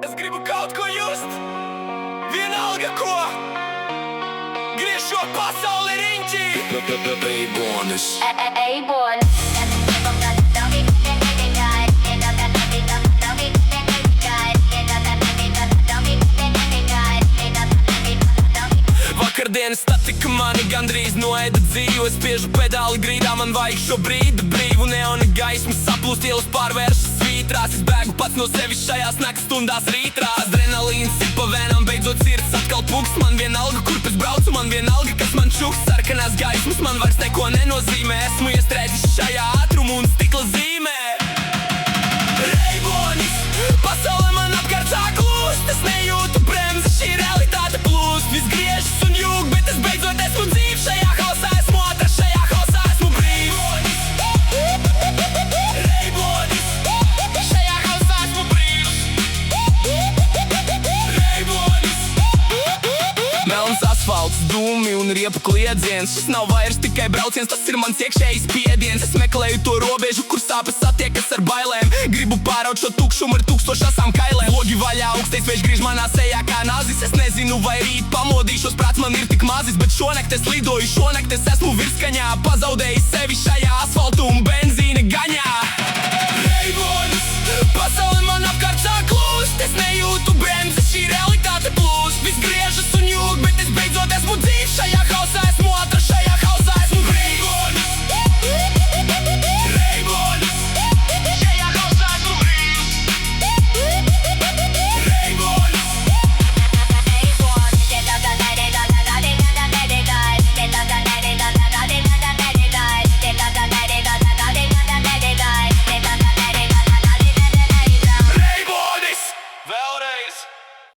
Es gribu kaut ko just, vienalga ko. Griež šo pasauli riņķī. Eibonis. Vakardienas statika mani gandrīz noēda dzīvu. Es spiežu pedāli grīdā, man vajag šo brīdi brīvu. Neona gaismas saplūst, ielas pārvēršas svītrās. Es bēgu pats no sevis šajās nakts stundās rītrās. Adrenalīns ir pa vēnām, beidzot sirds atkal pukst. Man vienalga, kurp es braucu, man vienalga, kas man čuks. Sarkanās gaismas man vairs neko nenozīmē. Esmu iestrēdzis šajā ātrumu un stikla zīmē. Eibonis, pasaule man apkārt sāk lūst. Es nejūtu bremzi, šī realitāte plūst. Viss griežas un jūg, bet es beidzot esmu dzīv. Šajā hausā esmu atrast, šajā hausā esmu brīvs. Eibonis, šajā hausā esmu brīvs. Eibonis. Melns asfalts, dūmi un riepu kliedziens. Šis nav vairs tikai brauciens, tas ir mans iekšējs spiediens. Es meklēju to robežu, kur sāpes satiekas ar bailēm. Gribu pāraut šo tukšumu ar 1000 asām kailēm. Logi vaļā, augstais vējš griež manā sejā kā nazis. Es nezinu, vai rīt pamodīšos, prāts man ir tik mazis. Bet šonakt es lidoju, šonakt es esmu virskaņā. Pazaudējis sevi šajā asfaltu un benzīna gaņā. Eibonis, pasaule man apkārt sāk lūst. Es nejūtu bremzi, šī realitāte plūst. Viss griežas un jūg, bet es beidzot esmu dzīv. Šajā hausā esmu atrast, šajā hausā esmu brīvs. Eibonis, šajā hausā esmu brīvs. Eibonis. Eibonis! Vēlreiz!